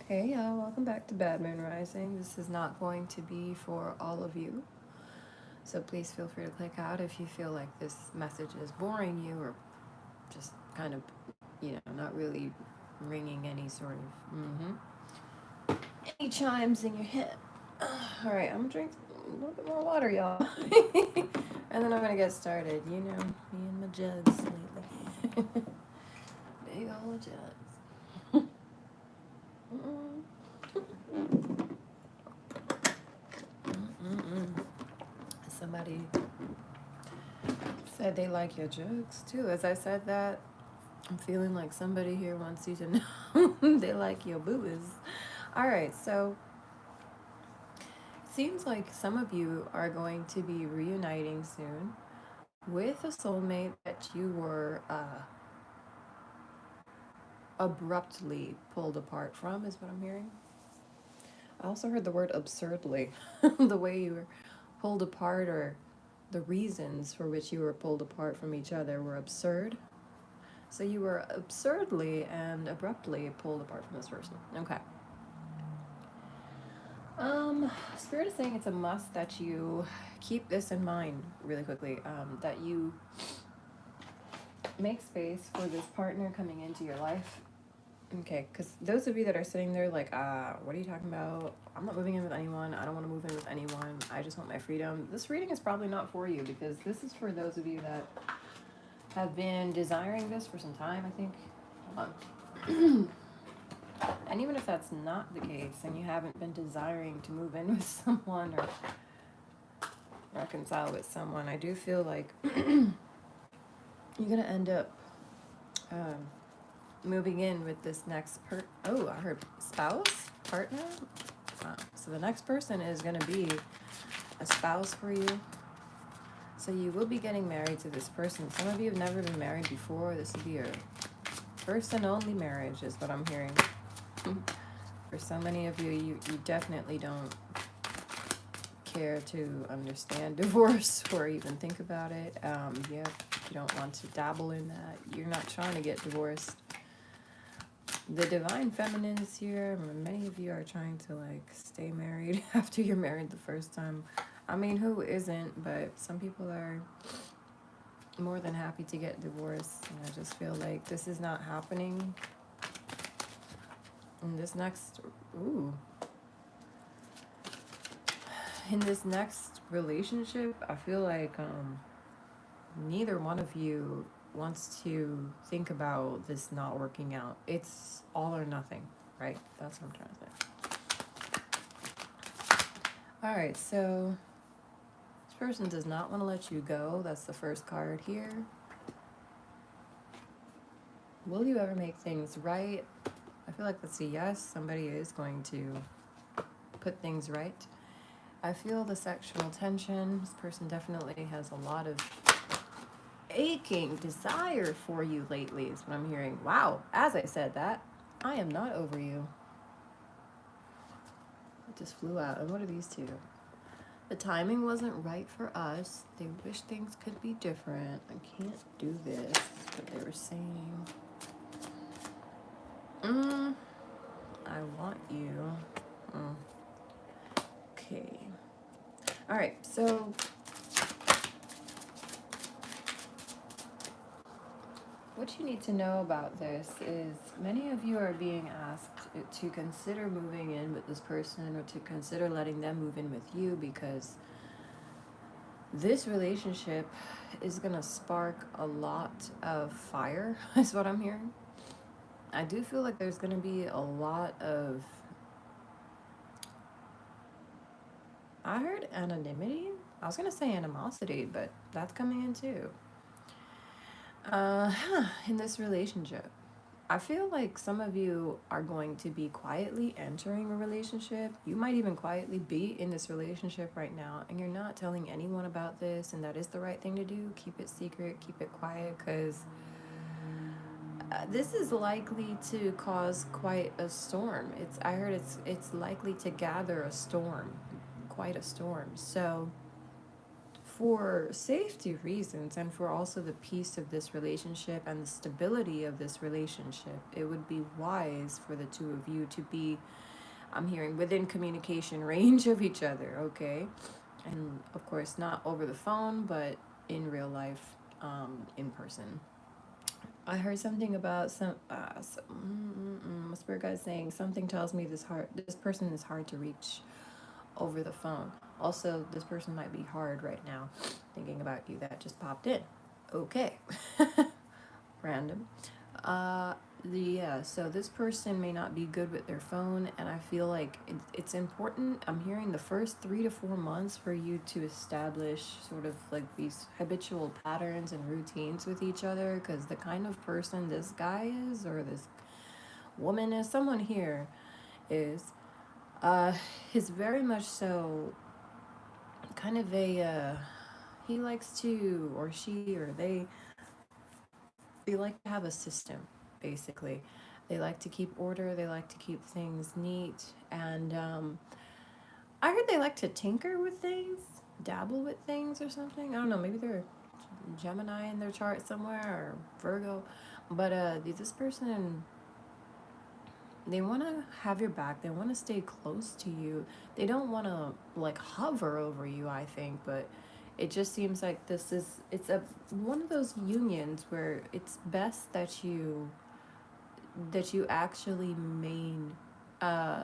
Hey y'all, welcome back to Bad Moon Rising. This is not going to be for all of you, so please feel free to click out if you feel like this message is boring you or just kind of, not really ringing any sort of any chimes in your head. All right, I'm gonna drink a little bit more water, y'all, and then I'm gonna get started. You know, me and my jugs lately. Big old jugs. Mm-mm. Mm-mm. Somebody said they like your jokes too. As I said that, I'm feeling like somebody here wants you to know they like your boo-boos. All right, so it seems like some of you are going to be reuniting soon with a soulmate that you were abruptly pulled apart from, is what I'm hearing. I also heard the word absurdly. The way you were pulled apart, or the reasons for which you were pulled apart from each other, were absurd. So you were absurdly and abruptly pulled apart from this person. Okay. Spirit is saying it's a must that you keep this in mind really quickly. That you make space for this partner coming into your life. Okay, because those of you that are sitting there like, what are you talking about? I'm not moving in with anyone. I don't want to move in with anyone. I just want my freedom. This reading is probably not for you because this is for those of you that have been desiring this for some time, I think. Hold on. And even if that's not the case and you haven't been desiring to move in with someone or reconcile with someone, I do feel like you're going to end up um, moving in with this next I heard spouse, partner. So the next person is going to be a spouse for you. So you will be getting married to this person. Some of you have never been married before. This will be your first and only marriage, is what I'm hearing. For so many of you, you definitely don't care to understand divorce or even think about it. You don't want to dabble in that. You're not trying to get divorced. The divine feminines here, many of you are trying to like stay married after you're married the first time. I mean, who isn't? But some people are more than happy to get divorced. And I just feel like this is not happening in this next, in this next relationship. I feel like neither one of you wants to think about this not working out. It's all or nothing, right? That's what I'm trying to say. All right, so this person does not want to let you go. That's the first card here. Will you ever make things right? I feel like that's a yes. Somebody is going to put things right. I feel the sexual tension. This person definitely has a lot of aching desire for you lately, is what I'm hearing. Wow, as I said that, I am not over you. It just flew out. And what are these two? The timing wasn't right for us. They wish things could be different. I can't do this. What they were saying. I want you. Okay. All right, so what you need to know about this is many of you are being asked to consider moving in with this person or to consider letting them move in with you because this relationship is going to spark a lot of fire, is what I'm hearing. I do feel like there's going to be a lot of, I heard anonymity. I was going to say animosity, but that's coming in too. In this relationship. I feel like some of you are going to be quietly entering a relationship. You might even quietly be in this relationship right now, and you're not telling anyone about this, and that is the right thing to do. Keep it secret, keep it quiet, because this is likely to cause quite a storm. I heard it's likely to gather a storm, quite a storm. So for safety reasons and for also the peace of this relationship and the stability of this relationship, it would be wise for the two of you to be, I'm hearing, within communication range of each other, okay? And of course, not over the phone, but in real life, in person. I heard something about my spirit guide saying something tells me this person is hard to reach over the phone. Also, this person might be hard right now. Thinking about you, that just popped in. Okay. Random. Uh, yeah, so this person may not be good with their phone, and I feel like it's important. I'm hearing the first 3 to 4 months for you to establish sort of like these habitual patterns and routines with each other, because the kind of person this guy is, or this woman is, someone here is, uh, is very much so kind of he likes to, or she, or they like to have a system, basically. They like to keep order, they like to keep things neat, and I heard they like to tinker with things, dabble with things or something. I don't know, maybe they're Gemini in their chart somewhere, or Virgo. But this person, they want to have your back, they want to stay close to you. They don't want to like hover over you, I think, but it just seems like it's a one of those unions where it's best that you actually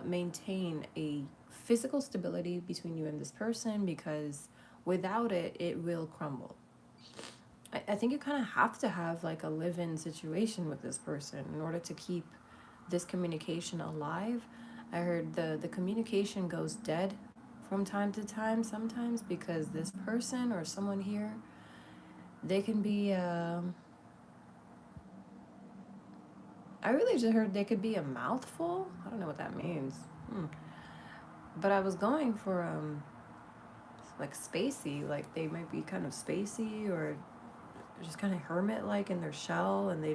maintain a physical stability between you and this person, because without it, it will crumble. I think you kind of have to have like a live-in situation with this person in order to keep this communication alive. I heard the communication goes dead from time to time sometimes because this person or someone here, they can be I really just heard they could be a mouthful. I don't know what that means. But I was going for like spacey, like they might be kind of spacey or just kind of hermit like in their shell, and they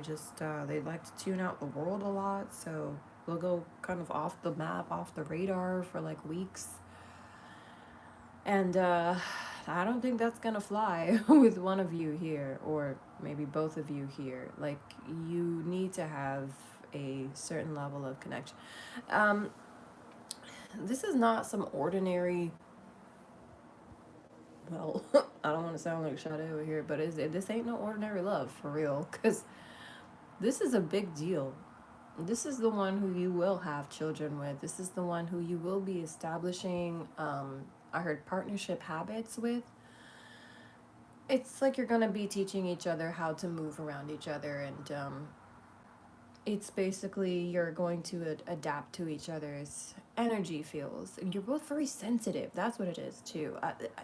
like to tune out the world a lot, so they'll go kind of off the map, off the radar for like weeks. And I don't think that's gonna fly with one of you here, or maybe both of you here. Like, you need to have a certain level of connection. Um, this is not some ordinary, well, I don't want to sound like Sade over here, but this ain't no ordinary love for real, because this is a big deal. This is the one who you will have children with. This is the one who you will be establishing, I heard, partnership habits with. It's like you're going to be teaching each other how to move around each other, and it's basically you're going to adapt to each other's energy fields, and you're both very sensitive. That's what it is too.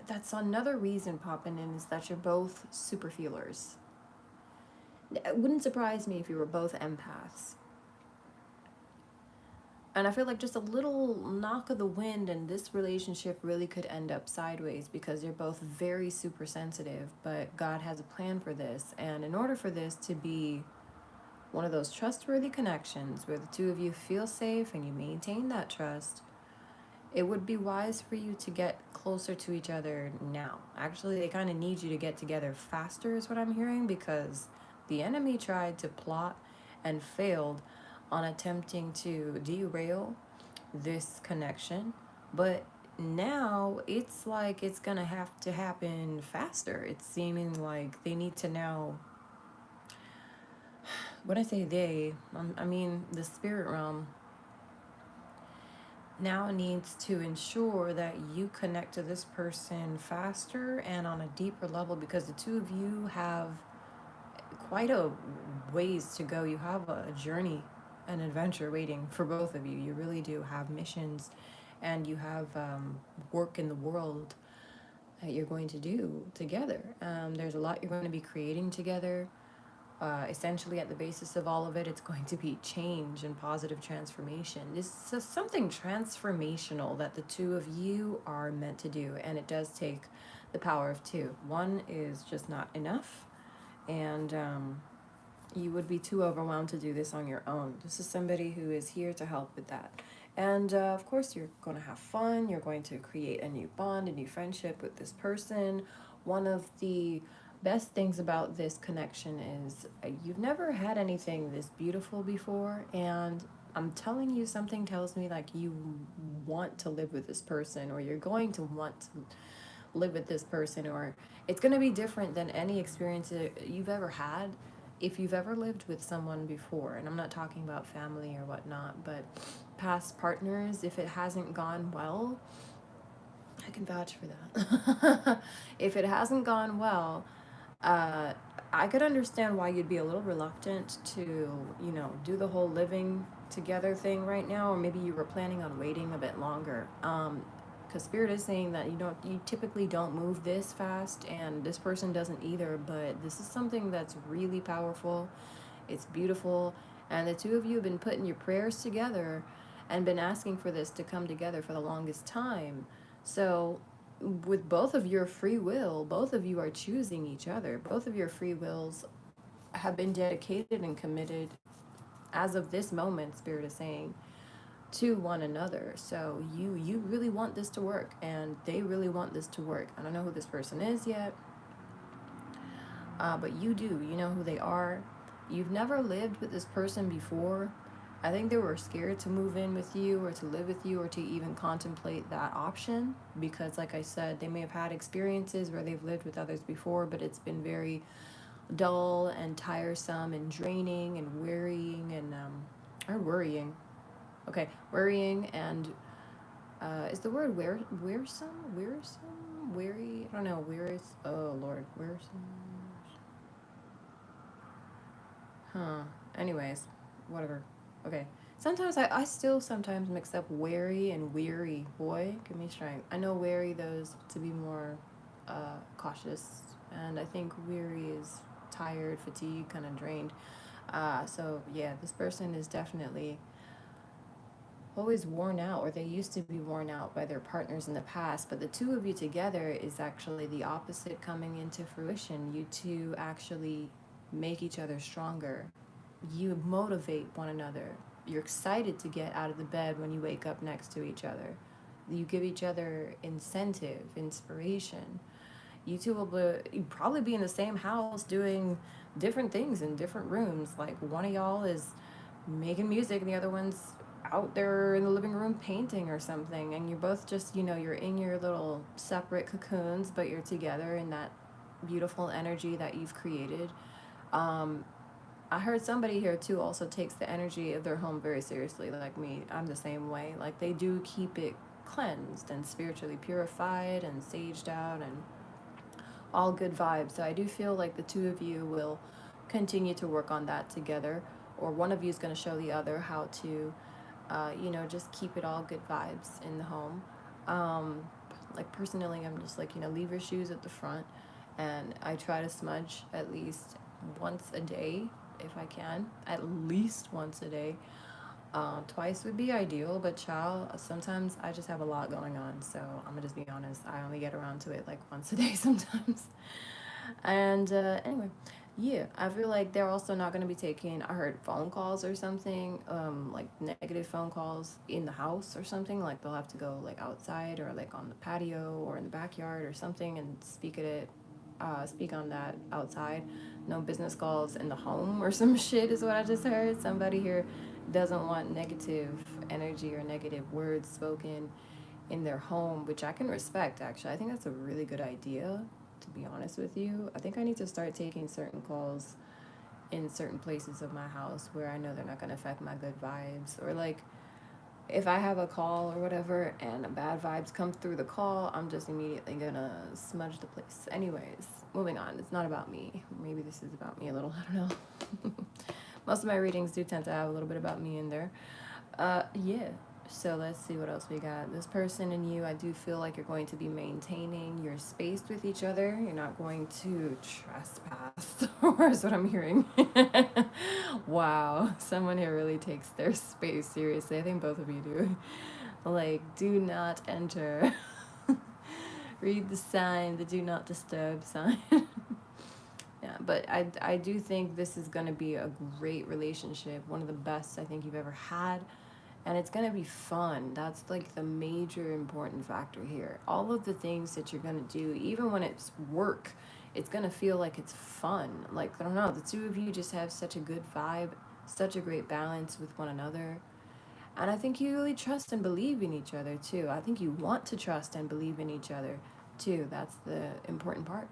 That's another reason popping in, is that you're both super feelers. It wouldn't surprise me if you were both empaths. And I feel like just a little knock of the wind and this relationship really could end up sideways, because you're both very super sensitive, but God has a plan for this. And in order for this to be one of those trustworthy connections where the two of you feel safe and you maintain that trust, it would be wise for you to get closer to each other now. Actually, they kind of need you to get together faster, is what I'm hearing, because the enemy tried to plot and failed on attempting to derail this connection. But now it's like it's gonna have to happen faster. It's seeming like they need to now, when I say they, I mean the spirit realm now needs to ensure that you connect to this person faster and on a deeper level, because the two of you have quite a ways to go. You have a journey, an adventure waiting for both of you. You really do have missions, and you have work in the world that you're going to do together. There's a lot you're going to be creating together. Essentially, at the basis of all of it, it's going to be change and positive transformation. This is something transformational that the two of you are meant to do, and it does take the power of two. One is just not enough, and you would be too overwhelmed to do this on your own. This is somebody who is here to help with that. And of course, you're going to have fun. You're going to create a new bond, a new friendship with this person, one of the best things about this connection is you've never had anything this beautiful before, and I'm telling you, something tells me like you want to live with this person, or you're going to want to live with this person, or it's going to be different than any experience that you've ever had if you've ever lived with someone before. And I'm not talking about family or whatnot, but past partners, if it hasn't gone well, I can vouch for that. If it hasn't gone well, uh, I could understand why you'd be a little reluctant to, do the whole living together thing right now, or maybe you were planning on waiting a bit longer. Because Spirit is saying that you typically don't move this fast, and this person doesn't either. But this is something that's really powerful. It's beautiful, and the two of you have been putting your prayers together, and been asking for this to come together for the longest time. So with both of your free will, both of you are choosing each other. Both of your free wills have been dedicated and committed as of this moment, Spirit is saying, to one another. So you really want this to work, and they really want this to work. I don't know who this person is yet, but you do. You know who they are. You've never lived with this person before. I think they were scared to move in with you, or to live with you, or to even contemplate that option, because like I said, they may have had experiences where they've lived with others before, but it's been very dull and tiresome and draining and wearying, and or worrying. Okay, worrying, and is the word weary? I don't know. Wearies. Oh Lord, wearisome. Huh. Anyways, whatever. Okay. Sometimes I still sometimes mix up wary and weary. Boy, give me strength. I know wary those to be more cautious, and I think weary is tired, fatigued, kind of drained. So yeah, this person is definitely always worn out, or they used to be worn out by their partners in the past, but the two of you together is actually the opposite coming into fruition. You two actually make each other stronger. You motivate one another. You're excited to get out of the bed when you wake up next to each other. You give each other incentive, inspiration. You two will probably be in the same house doing different things in different rooms. Like one of y'all is making music and the other one's out there in the living room painting or something, and you're both just, you're in your little separate cocoons, but you're together in that beautiful energy that you've created. um, I heard somebody here too also takes the energy of their home very seriously, like me. I'm the same way. Like they do keep it cleansed and spiritually purified and saged out and all good vibes. So I do feel like the two of you will continue to work on that together, or one of you is going to show the other how to, just keep it all good vibes in the home. Um, like personally, I'm just like, leave your shoes at the front, and I try to smudge at least once a day if I can, at least once a day. Twice would be ideal, but child, sometimes I just have a lot going on, so I'm gonna just be honest. I only get around to it like once a day sometimes. And anyway, yeah, I feel like they're also not gonna be taking, I heard, phone calls or something, like negative phone calls in the house or something. Like they'll have to go like outside, or like on the patio or in the backyard or something, and speak on that outside. No business calls in the home or some shit is what I just heard. Somebody here doesn't want negative energy or negative words spoken in their home, which I can respect actually. I think that's a really good idea, to be honest with you. I think I need to start taking certain calls in certain places of my house where I know they're not going to affect my good vibes, or like if I have a call or whatever and bad vibes come through the call, I'm just immediately gonna smudge the place. Anyways, moving on. It's not about me. Maybe this is about me a little. I don't know. Most of my readings do tend to have a little bit about me in there. Yeah. So let's see what else we got. This person and you, I do feel like you're going to be maintaining your space with each other. You're not going to trespass, or is what I'm hearing. Wow, someone here really takes their space seriously. I think both of you do. Like, do not enter. Read the sign, the do not disturb sign. Yeah, but I do think this is going to be a great relationship, one of the best I think you've ever had. And it's going to be fun. That's like the major important factor here. All of the things that you're going to do, even when it's work, it's going to feel like it's fun. Like, I don't know, the two of you just have such a good vibe, such a great balance with one another. And I think you really trust and believe in each other too. I think you want to trust and believe in each other too. That's the important part.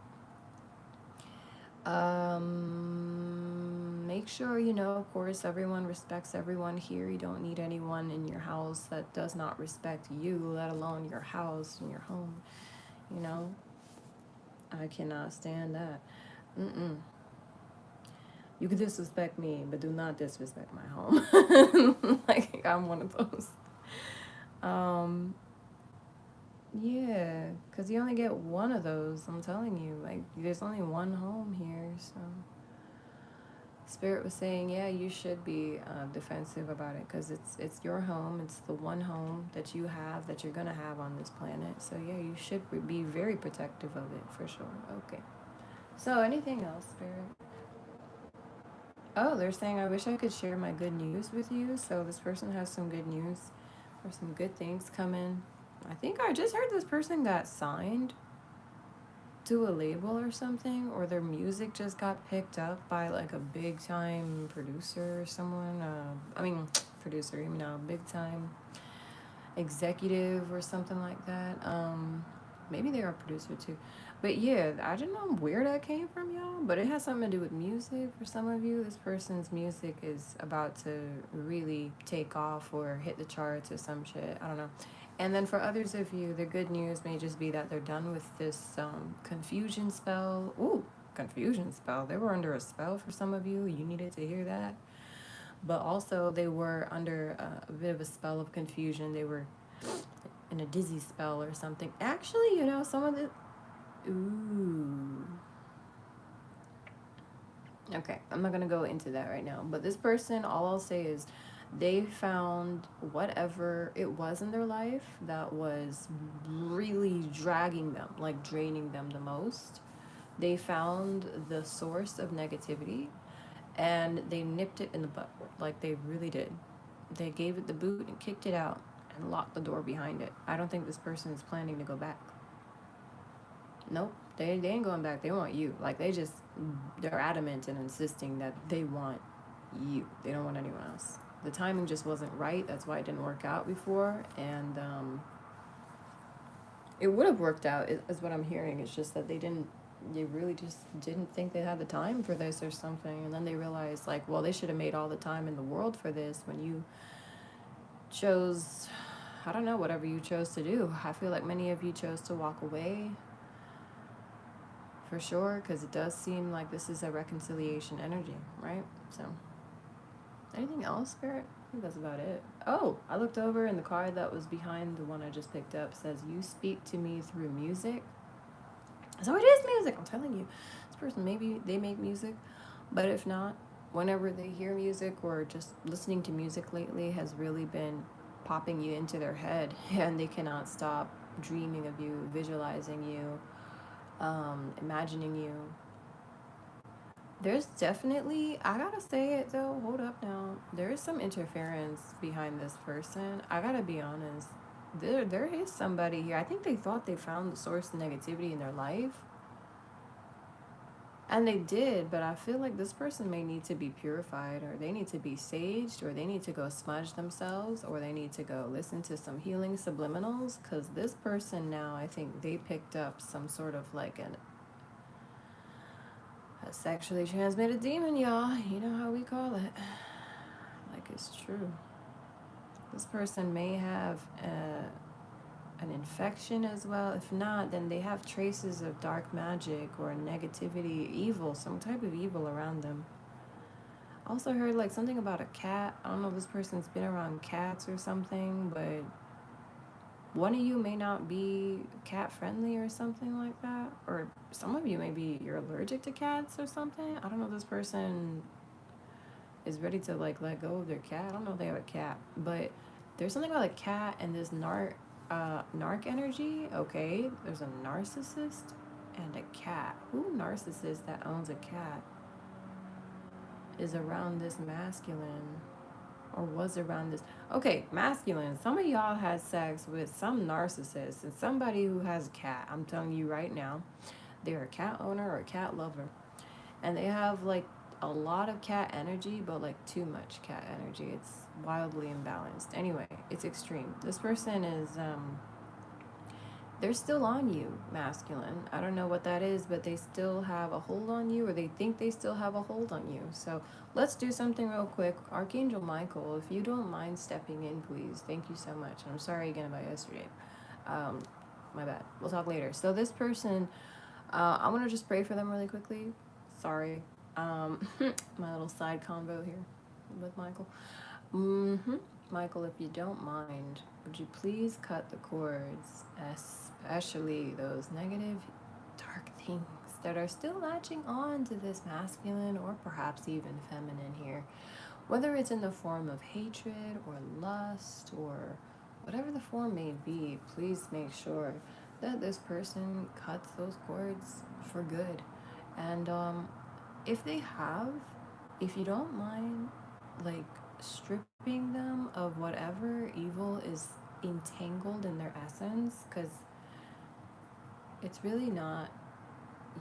Make sure, you know, of course, everyone respects everyone here. You don't need anyone in your house that does not respect you, let alone your house and your home. You know, I cannot stand that. Mm-mm. You can disrespect me, but do not disrespect my home. Like, I'm one of those. Um, yeah, because you only get one of those. I'm telling you, like, there's only one home here, so. Spirit was saying, yeah, you should be defensive about it because it's your home. It's the one home that you have that you're gonna have on this planet. So yeah, you should be very protective of it for sure. Okay. So anything else, Spirit? Oh, they're saying I wish I could share my good news with you. So this person has some good news or some good things coming. I think I just heard this person got signed to a label or something, or their music just got picked up by like a big time producer or someone. Producer, you know, big time executive or something like that. Maybe they are a producer too. But yeah, I don't know where that came from, y'all, but it has something to do with music for some of you. This person's music is about to really take off or hit the charts or some shit. I don't know. And then for others of you, the good news may just be that they're done with this confusion spell. Ooh, confusion spell. They were under a spell for some of you. You needed to hear that. But also, they were under a bit of a spell of confusion. They were in a dizzy spell or something. Actually, you know, some of the. Ooh. Okay, I'm not gonna go into that right now. But this person, all I'll say is they found whatever it was in their life that was really dragging them, like draining them the most. They found the source of negativity and they nipped it in the butt. Like they really did. They gave it the boot and kicked it out and locked the door behind it. I don't think this person is planning to go back. Nope, they ain't going back. They want you. Like they're adamant and insisting that they want you. They don't want anyone else. The timing just wasn't right. That's why it didn't work out before. And it would have worked out, is what I'm hearing. It's just that they really just didn't think they had the time for this or something. And then they realized, like, well, they should have made all the time in the world for this when you chose, I don't know, whatever you chose to do. I feel like many of you chose to walk away for sure, because it does seem like this is a reconciliation energy, right? So, anything else, Spirit? I think that's about it. Oh, I looked over and the card that was behind the one I just picked up says, you speak to me through music. So it is music, I'm telling you. This person, maybe they make music, but if not, whenever they hear music or just listening to music lately has really been popping you into their head and they cannot stop dreaming of you, visualizing you, imagining you. There's definitely, I gotta say it though, hold up now. There is some interference behind this person. I gotta be honest. There is somebody here. I think they thought they found the source of negativity in their life. And they did, but I feel like this person may need to be purified, or they need to be saged, or they need to go smudge themselves, or they need to go listen to some healing subliminals, because this person now, I think they picked up some sort of like a sexually transmitted demon, y'all. You know how we call it. Like, it's true. This person may have an infection as well. If not, then they have traces of dark magic or negativity, evil, some type of evil around them. Also heard like something about a cat. I don't know if this person's been around cats or something, but one of you may not be cat friendly or something like that. Or some of you maybe you're allergic to cats or something. I don't know if this person is ready to like let go of their cat. I don't know if they have a cat, but there's something about a cat and this narc energy. Okay, there's a narcissist and a cat. Who narcissist that owns a cat is around this masculine? or was around this. Okay, masculine. Some of y'all had sex with some narcissist and somebody who has a cat. I'm telling you right now, they're a cat owner or a cat lover, and they have like a lot of cat energy, but like too much cat energy. It's wildly imbalanced. Anyway, it's extreme. This person is they're still on you, masculine. I don't know what that is, but they still have a hold on you, or they think they still have a hold on you. So let's do something real quick. Archangel Michael, if you don't mind stepping in, please. Thank you so much. And I'm sorry again about yesterday. Um, my bad. We'll talk later. So this person, I want to just pray for them really quickly. Sorry. My little side convo here with Michael. Michael, if you don't mind, would you please cut the cords, especially those negative, dark things that are still latching on to this masculine or perhaps even feminine here, whether it's in the form of hatred or lust or whatever the form may be. Please make sure that this person cuts those cords for good. And if they have, if you don't mind, like stripping them of whatever evil is entangled in their essence, because it's really not,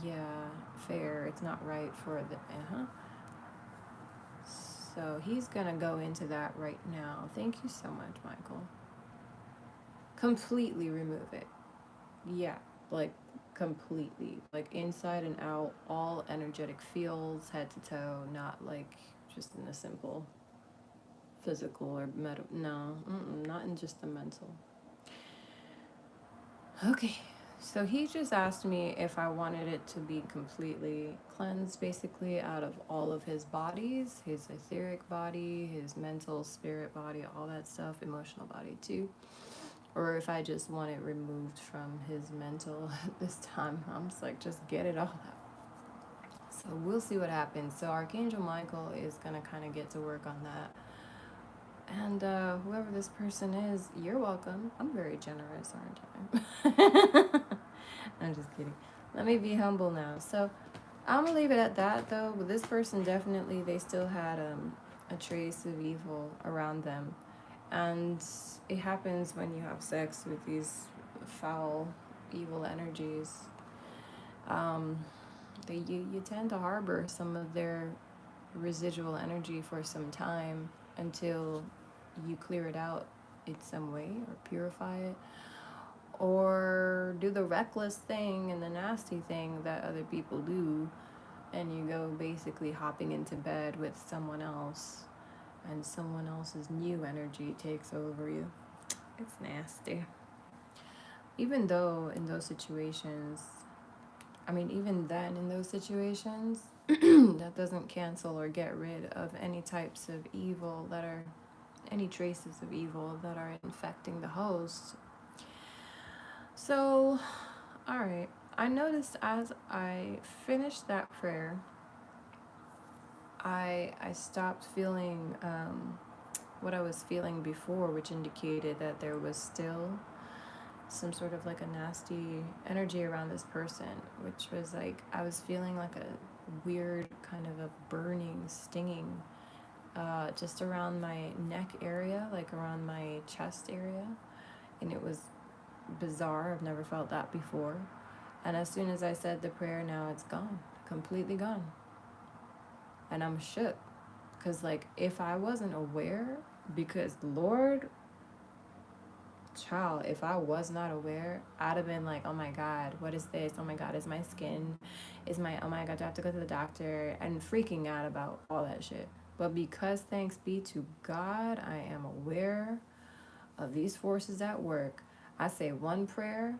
yeah, fair. It's not right for the, So he's gonna go into that right now. Thank you so much, Michael. Completely remove it. Yeah, like completely. Like inside and out, all energetic fields, head to toe, not like just in a simple physical or mental. No, not in just the mental. Okay, so he just asked me if I wanted it to be completely cleansed, basically, out of all of his bodies, his etheric body, his mental, spirit body, all that stuff, emotional body too. Or if I just want it removed from his mental at this time. I'm just like, just get it all out. So we'll see what happens. So Archangel Michael is going to kind of get to work on that. And whoever this person is, you're welcome. I'm very generous, aren't I? I'm just kidding. Let me be humble now. So I'm gonna leave it at that, though. But this person definitely, they still had a trace of evil around them, and it happens when you have sex with these foul, evil energies. You tend to harbor some of their residual energy for some time until you clear it out in some way or purify it, or do the reckless thing and the nasty thing that other people do, and you go basically hopping into bed with someone else, and someone else's new energy takes over you. It's nasty. Even though in those situations, even then in those situations, that doesn't cancel or get rid of any types of evil that are, any traces of evil that are infecting the host. So, alright, I noticed as I finished that prayer, I stopped feeling what I was feeling before, which indicated that there was still some sort of like a nasty energy around this person, which was like I was feeling like a weird kind of a burning, stinging just around my neck area, like around my chest area, and it was bizarre. I've never felt that before. And as soon as I said the prayer, now it's gone, completely gone. And I'm shook, because like if I wasn't aware, because Lord, child, if I was not aware, I'd have been like, oh my God, what is this? Oh my God, is my skin, oh my God, do I have to go to the doctor? And freaking out about all that shit. But because thanks be to God, I am aware of these forces at work, I say one prayer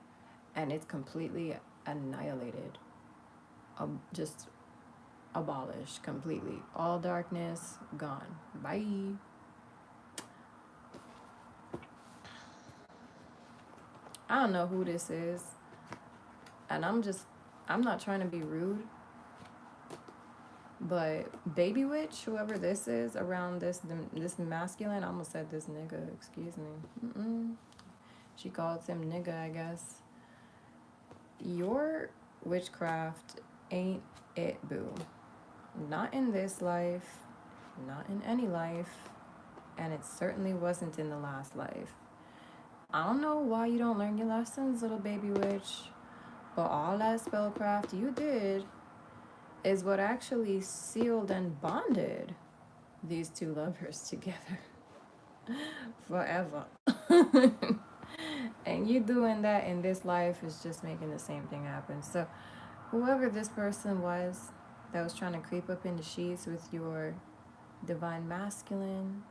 and it's completely annihilated. Just abolished completely. All darkness gone. Bye. I don't know who this is, and I'm not trying to be rude, but baby witch, whoever this is around this masculine, I almost said this nigga, excuse me. She calls him nigga, I guess. Your witchcraft ain't it, boo. Not in this life, not in any life. and it certainly wasn't in the last life. I don't know why you don't learn your lessons, little baby witch, but all that spellcraft you did is what actually sealed and bonded these two lovers together forever. And you doing that in this life is just making the same thing happen. So, whoever this person was that was trying to creep up in the sheets with your divine masculine,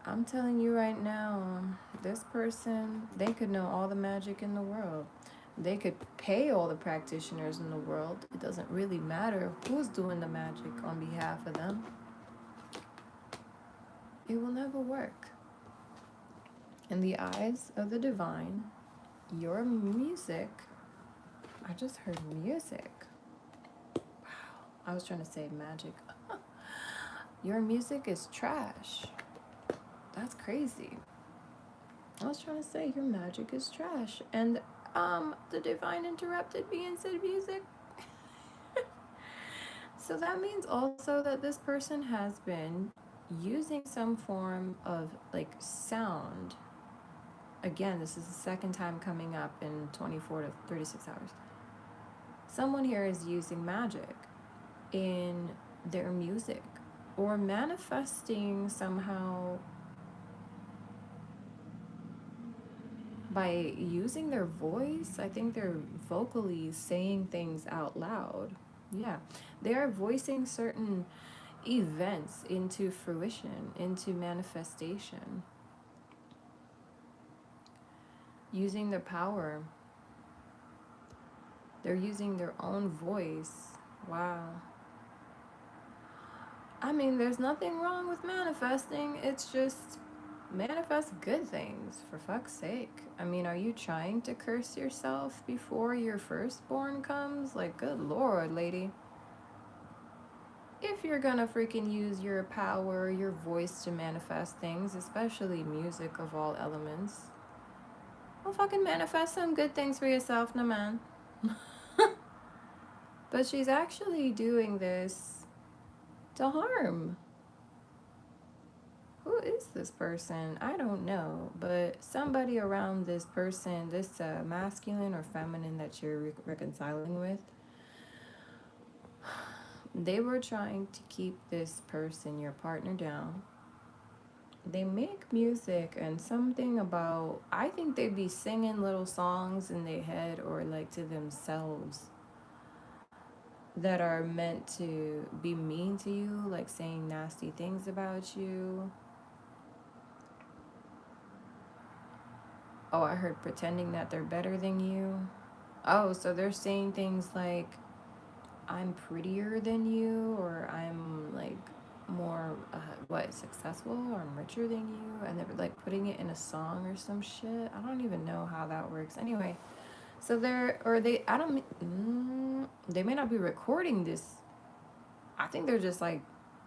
I'm telling you right now, this person, they could know all the magic in the world. They could pay all the practitioners in the world. It doesn't really matter who's doing the magic on behalf of them. It will never work. In the eyes of the divine, your music, I just heard music. Wow, I was trying to say magic. Your music is trash. That's crazy. I was trying to say your magic is trash. And the divine interrupted me and said music. So that means also that this person has been using some form of like sound. Again, this is the second time coming up in 24 to 36 hours. Someone here is using magic in their music or manifesting somehow by using their voice. I think they're vocally saying things out loud. Yeah, they are voicing certain events into fruition, into manifestation, using their power. They're using their own voice. Wow. I mean, there's nothing wrong with manifesting. It's just manifest good things, for fuck's sake. I mean, are you trying to curse yourself before your firstborn comes? Like, good lord, lady. If you're gonna freaking use your power, your voice to manifest things, especially music of all elements, well, fucking manifest some good things for yourself, no man. But she's actually doing this to harm. Who is this person? I don't know, but somebody around this person, this masculine or feminine that you're reconciling with, they were trying to keep this person, your partner, down. They make music and something about, I think they'd be singing little songs in their head or like to themselves that are meant to be mean to you, like saying nasty things about you. Oh, I heard pretending that they're better than you. Oh, so they're saying things like, I'm prettier than you, or I'm like more, successful, or I'm richer than you. And they're like putting it in a song or some shit. I don't even know how that works. Anyway, so I don't, they may not be recording this. I think they're just like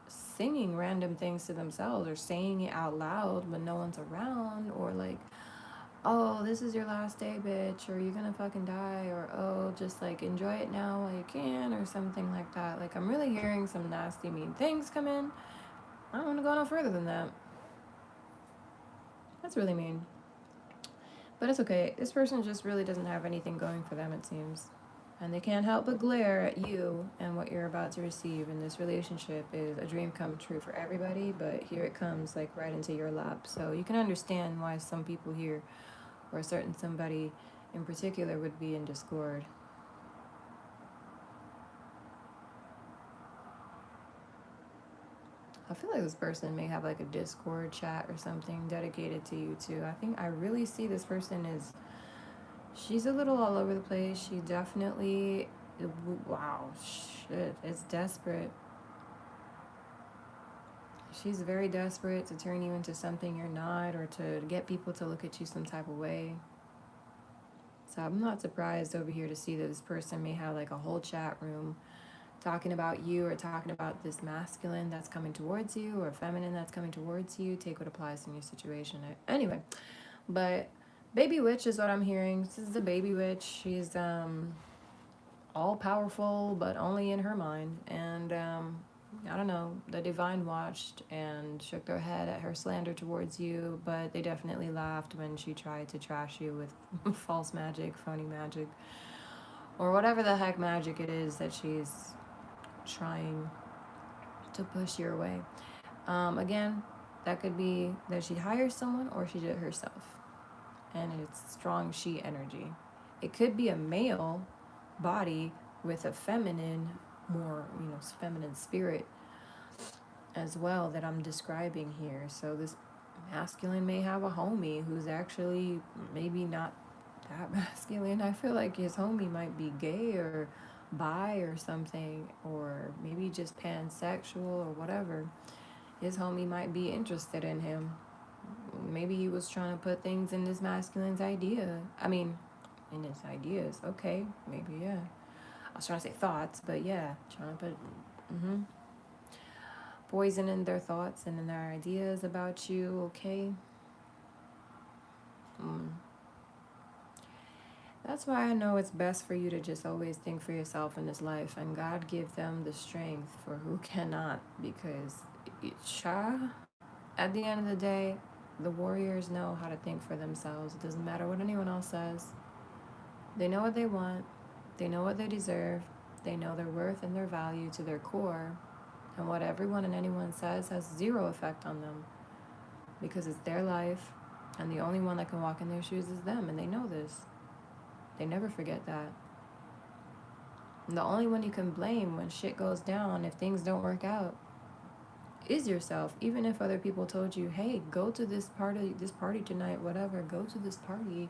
singing random things to themselves or saying it out loud when no one's around, or like, oh, this is your last day, bitch, or you're gonna fucking die, or oh, just like enjoy it now while you can, or something like that. Like, I'm really hearing some nasty, mean things come in. I don't want to go no further than that. That's really mean. But it's okay. This person just really doesn't have anything going for them, it seems. And they can't help but glare at you and what you're about to receive. And this relationship is a dream come true for everybody, but here it comes like right into your lap. So you can understand why some people here, or a certain somebody in particular, would be in discord. I feel like this person may have like a Discord chat or something dedicated to you too. I really see this person is, she's a little all over the place. She definitely, wow, shit, it's desperate. She's very desperate to turn you into something you're not, or to get people to look at you some type of way. So I'm not surprised over here to see that this person may have like a whole chat room talking about you, or talking about this masculine that's coming towards you, or feminine that's coming towards you. Take what applies in your situation. Anyway, but baby witch is what I'm hearing. This is the baby witch. She's all powerful, but only in her mind. And I don't know, the divine watched and shook their head at her slander towards you, but they definitely laughed when she tried to trash you with false magic, phony magic, or whatever the heck magic it is that she's trying to push your way. Again, that could be that she hires someone or she did it herself. And it's strong she energy. It could be a male body with a feminine, more, feminine spirit as well that I'm describing here. So this masculine may have a homie who's actually maybe not that masculine. I feel like his homie might be gay or bi or something, or maybe just pansexual or whatever. His homie might be interested in him. Maybe he was trying to put things in this masculine's idea. I mean, in his ideas. Okay, maybe, yeah. I was trying to say thoughts, but yeah, trying to put poison in their thoughts and in their ideas about you, okay? Mm. That's why I know it's best for you to just always think for yourself in this life, and God give them the strength for who cannot, because at the end of the day, the warriors know how to think for themselves. It doesn't matter what anyone else says. They know what they want, they know what they deserve, they know their worth and their value to their core, and what everyone and anyone says has zero effect on them because it's their life, and the only one that can walk in their shoes is them, and they know this. They never forget that. And the only one you can blame when shit goes down, if things don't work out, is yourself. Even if other people told you, hey, go to this party tonight, whatever, go to this party.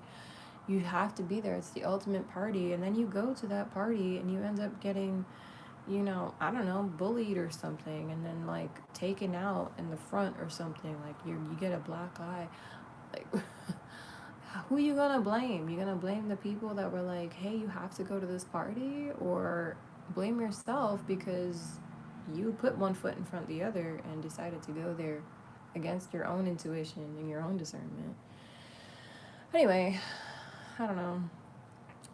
You have to be there. It's the ultimate party. And then you go to that party and you end up getting, I don't know, bullied or something, and then like taken out in the front or something. Like you get a black eye. Like who you gonna blame? You gonna blame the people that were like, hey, you have to go to this party, or blame yourself because you put one foot in front of the other and decided to go there against your own intuition and your own discernment? Anyway, I don't know.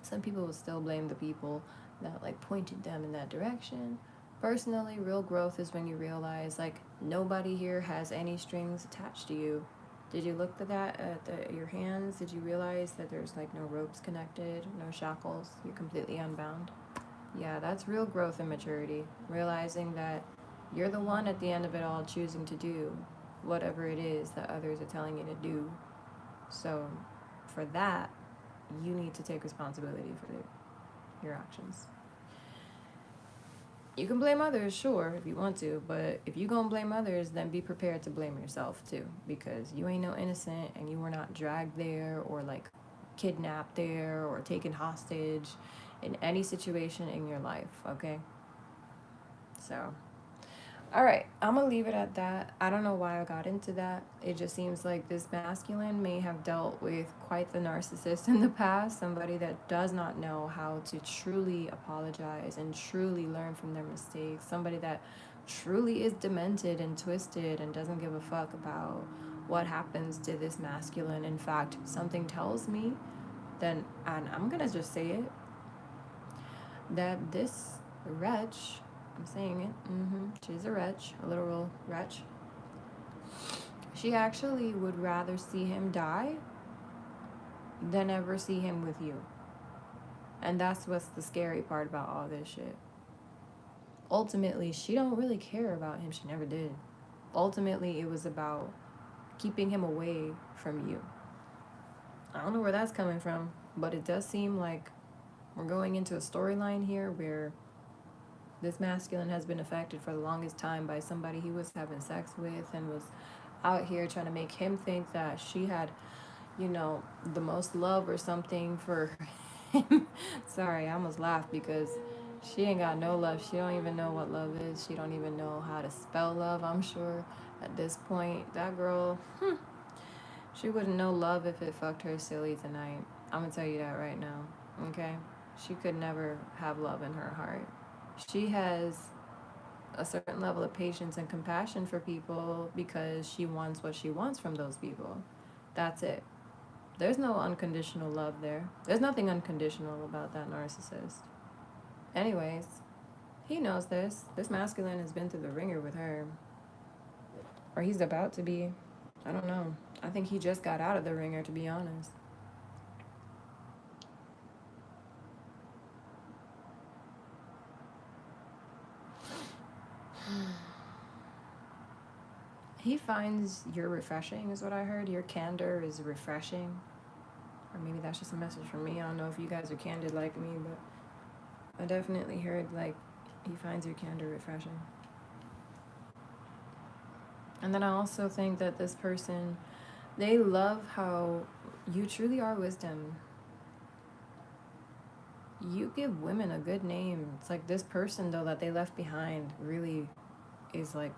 Some people will still blame the people that like pointed them in that direction. Personally, real growth is when you realize like nobody here has any strings attached to you. Did you look at that at your hands? Did you realize that there's like no ropes connected, no shackles? You're completely unbound. Yeah, that's real growth and maturity. Realizing that you're the one at the end of it all choosing to do whatever it is that others are telling you to do. So, for that, you need to take responsibility for your actions. You can blame others, sure, if you want to, but if you gonna blame others, then be prepared to blame yourself too, because you ain't no innocent and you were not dragged there or like kidnapped there or taken hostage in any situation in your life, okay? So, all right, I'm gonna leave it at that. I don't know why I got into that. It just seems like this masculine may have dealt with quite the narcissist in the past, somebody that does not know how to truly apologize and truly learn from their mistakes, somebody that truly is demented and twisted and doesn't give a fuck about what happens to this masculine. In fact, something tells me then, and I'm gonna just say it, that this wretch, I'm saying it, she's a wretch, a literal wretch. She actually would rather see him die than ever see him with you. And that's what's the scary part about all this shit. Ultimately, she don't really care about him. She never did. Ultimately, it was about keeping him away from you. I don't know where that's coming from, but it does seem like we're going into a storyline here where this masculine has been affected for the longest time by somebody he was having sex with and was out here trying to make him think that she had, the most love or something for him. Sorry, I almost laughed because she ain't got no love. She don't even know what love is. She don't even know how to spell love, I'm sure, at this point. That girl, she wouldn't know love if it fucked her silly tonight. I'm gonna tell you that right now, okay? She could never have love in her heart. She has a certain level of patience and compassion for people because she wants what she wants from those people. That's it. There's no unconditional love there. There's nothing unconditional about that narcissist. Anyways, He knows this. This masculine has been through the ringer with her. Or he's about to be. I don't know. I think he just got out of the ringer, to be honest. He finds you're refreshing, is what I heard. Your candor is refreshing. Or maybe that's just a message from me. I don't know if you guys are candid like me, but I definitely heard, like, he finds your candor refreshing. And then I also think that this person, they love how you truly are wisdom. You give women a good name. It's like this person, though, that they left behind really is like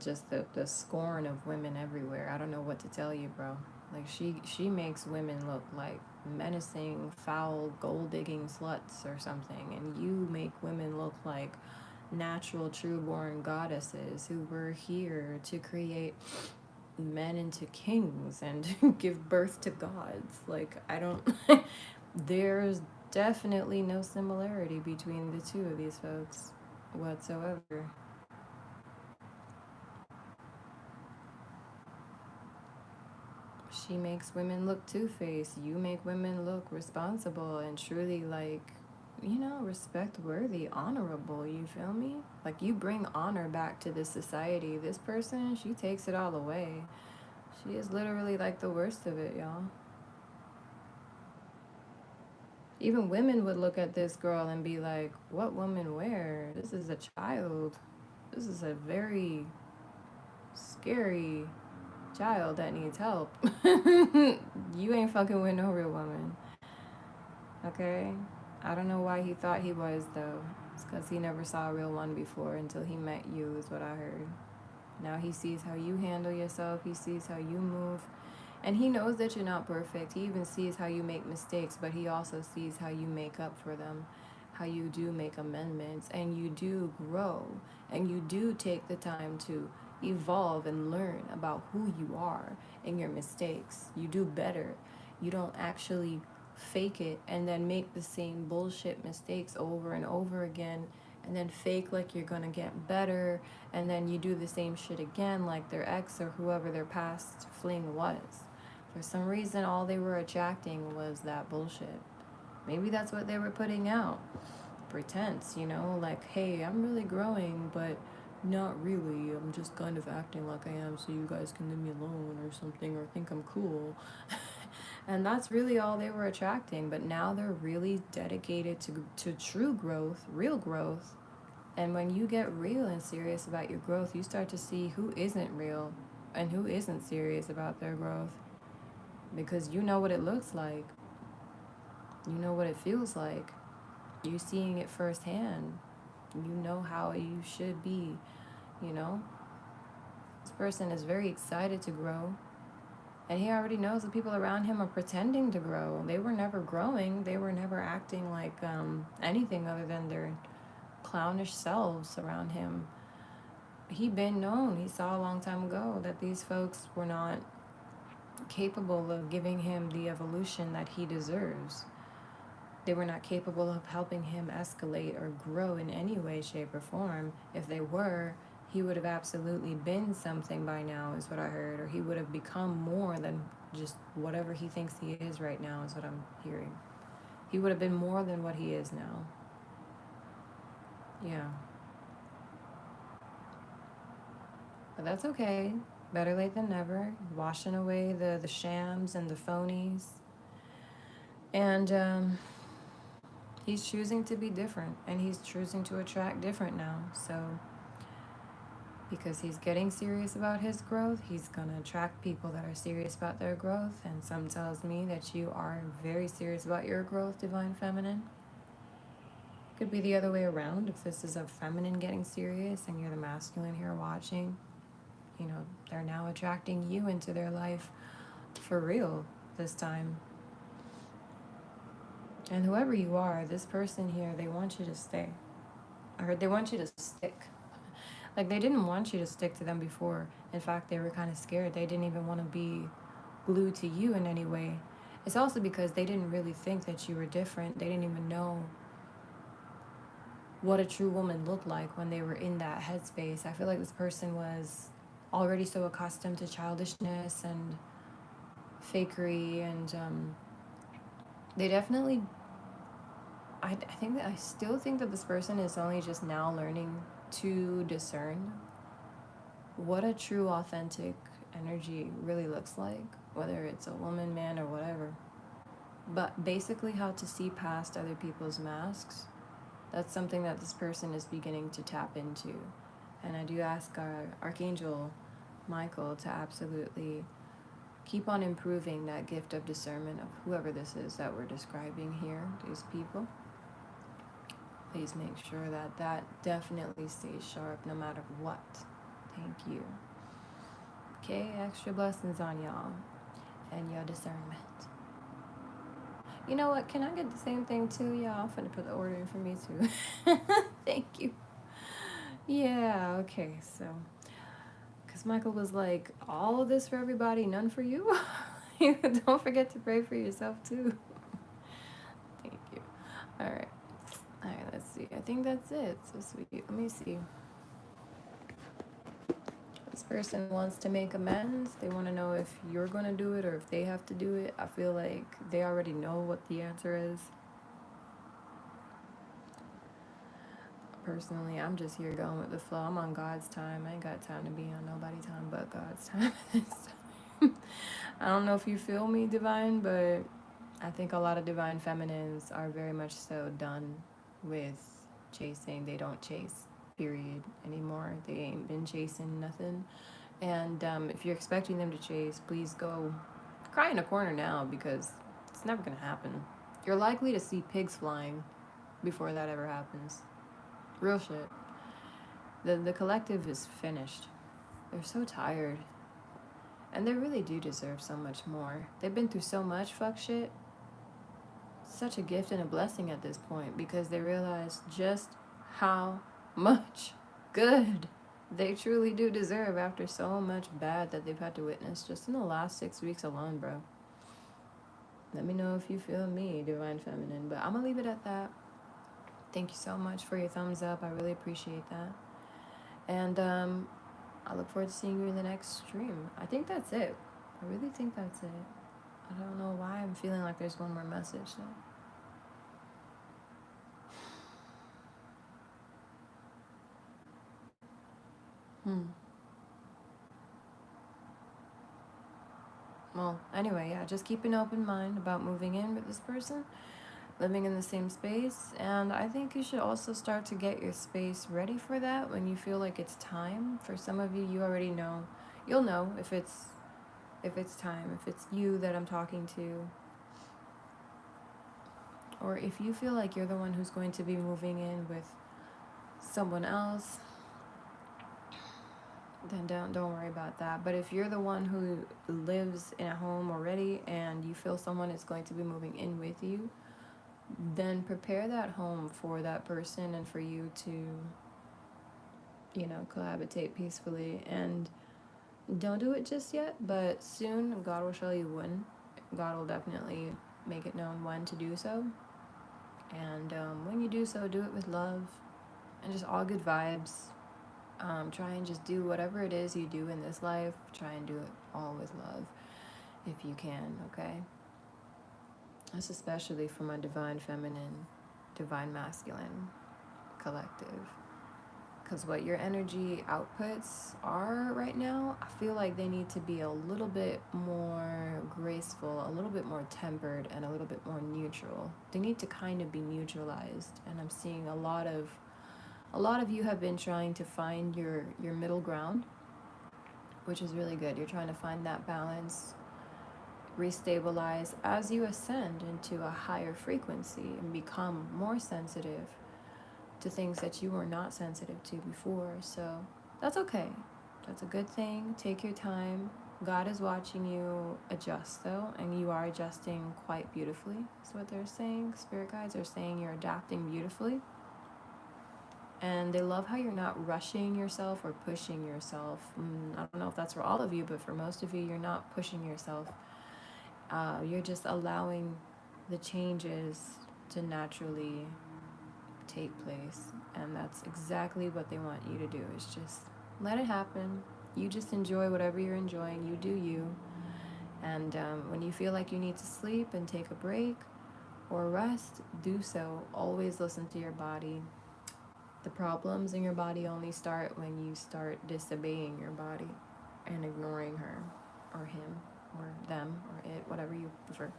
just the scorn of women everywhere. I don't know what to tell you, bro. Like she makes women look like menacing, foul, gold digging sluts or something, and you make women look like natural, true born goddesses who were here to create men into kings and give birth to gods. Like I don't. There's definitely no similarity between the two of these folks whatsoever. She makes women look two-faced. You make women look responsible and truly, like, respect worthy, honorable. You feel me? Like, you bring honor back to this society. This person, she takes it all away. She is literally like the worst of it, y'all. Even women would look at this girl and be like, what woman where? This is a child. This is a very scary child that needs help. You ain't fucking with no real woman. Okay? I don't know why he thought he was, though. It's because he never saw a real one before until he met you, is what I heard. Now he sees how you handle yourself, he sees how you move, and he knows that you're not perfect. He even sees how you make mistakes, but he also sees how you make up for them, how you do make amendments, and you do grow, and you do take the time to evolve and learn about who you are and your mistakes. You do better. You don't actually fake it and then make the same bullshit mistakes over and over again and then fake like you're gonna get better, and then you do the same shit again like their ex or whoever their past fling was. For some reason, all they were attracting was that bullshit. Maybe that's what they were putting out. Pretense, like, hey, I'm really growing, but not really. I'm just kind of acting like I am so you guys can leave me alone or something or think I'm cool. And that's really all they were attracting. But now they're really dedicated to true growth, real growth. And when you get real and serious about your growth, you start to see who isn't real and who isn't serious about their growth. Because you know what it looks like, you know what it feels like, you're seeing it firsthand. You know how you should be, you know? This person is very excited to grow. And he already knows the people around him are pretending to grow. They were never growing. They were never acting like anything other than their clownish selves around him. He'd been known. He saw a long time ago that these folks were not capable of giving him the evolution that he deserves. They were not capable of helping him escalate or grow in any way, shape, or form. If they were, he would have absolutely been something by now, is what I heard, or he would have become more than just whatever he thinks he is right now, is what I'm hearing. He would have been more than what he is now. Yeah. But that's okay. Better late than never. Washing away the shams and the phonies. And he's choosing to be different, and he's choosing to attract different now. So because he's getting serious about his growth, he's going to attract people that are serious about their growth. And some tells me that you are very serious about your growth, Divine Feminine. Could be the other way around. If this is a feminine getting serious and you're the masculine here watching, they're now attracting you into their life for real this time. And whoever you are, this person here, they want you to stay. I heard they want you to stick. Like, they didn't want you to stick to them before. In fact, they were kind of scared. They didn't even want to be glued to you in any way. It's also because they didn't really think that you were different. They didn't even know what a true woman looked like when they were in that headspace. I feel like this person was already so accustomed to childishness and fakery, and they definitely. I think that I still think that this person is only just now learning to discern what a true, authentic energy really looks like, whether it's a woman, man, or whatever. But basically, how to see past other people's masks. That's something that this person is beginning to tap into. And I do ask our Archangel Michael to absolutely keep on improving that gift of discernment of whoever this is that we're describing here, these people. Please make sure that that definitely stays sharp no matter what. Thank you. Okay, extra blessings on y'all and your discernment. You know what? Can I get the same thing too? Yeah, I'm finna put the order in for me too. Thank you. Yeah, okay, so. Because Michael was like, all of this for everybody, none for you. Don't forget to pray for yourself too. Thank you. All right. All right, let's see. I think that's it. So sweet. Let me see. This person wants to make amends. They want to know if you're going to do it or if they have to do it. I feel like they already know what the answer is. Personally, I'm just here going with the flow. I'm on God's time. I ain't got time to be on nobody's time but God's time. I don't know if you feel me, Divine, but I think a lot of Divine Feminines are very much so done with chasing. They don't chase, period, anymore. They ain't been chasing nothing. And if you're expecting them to chase, please go cry in a corner now, because it's never going to happen. You're likely to see pigs flying before that ever happens. Real shit. The collective is finished. They're so tired. And they really do deserve so much more. They've been through so much fuck shit. Such a gift and a blessing at this point, because they realize just how much good they truly do deserve after so much bad that they've had to witness just in the last 6 weeks alone, bro. Let me know if you feel me, Divine Feminine. But I'm going to leave it at that. Thank you so much for your thumbs up. I really appreciate that. And I look forward to seeing you in the next stream. I think that's it. I really think that's it. I don't know why I'm feeling like there's one more message though. Well, anyway, yeah, just keep an open mind about moving in with this person, living in the same space, and I think you should also start to get your space ready for that when you feel like it's time. For some of you, you already know. You'll know if it's time, if it's you that I'm talking to, or if you feel like you're the one who's going to be moving in with someone else, then don't worry about that. But if you're the one who lives in a home already and you feel someone is going to be moving in with you, then prepare that home for that person and for you to, cohabitate peacefully. And don't do it just yet, but soon God will show you when. God will definitely make it known when to do so. And when you do so, do it with love and just all good vibes. Try and just do whatever it is you do in this life. Try and do it all with love if you can, okay? That's especially for my Divine Feminine, Divine Masculine collective. Because what your energy outputs are right now, I feel like they need to be a little bit more graceful, a little bit more tempered, and a little bit more neutral. They need to kind of be neutralized. And I'm seeing a lot of you have been trying to find your middle ground, which is really good. You're trying to find that balance, restabilize as you ascend into a higher frequency and become more sensitive to things that you were not sensitive to before. So that's okay. That's a good thing. Take your time. God is watching you adjust, though, and you are adjusting quite beautifully. That's what they're saying. Spirit guides are saying you're adapting beautifully. And they love how you're not rushing yourself or pushing yourself. I don't know if that's for all of you, but for most of you, you're not pushing yourself. You're just allowing the changes to naturally take place. And that's exactly what they want you to do, is just let it happen. You just enjoy whatever you're enjoying. You do you. And when you feel like you need to sleep and take a break or rest, do so. Always listen to your body. The problems in your body only start when you start disobeying your body and ignoring her or him or them or it, whatever you prefer.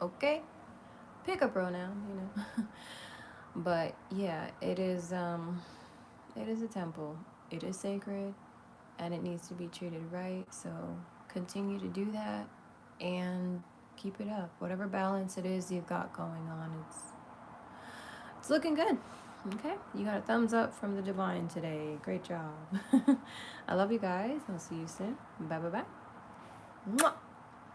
Okay? Pick a pronoun, you know. But yeah, it is a temple. It is sacred and it needs to be treated right. So continue to do that and keep it up. Whatever balance it is you've got going on, it's looking good. Okay, you got a thumbs up from the divine today. Great job. I love you guys. I'll see you soon. Bye bye bye. Mwah.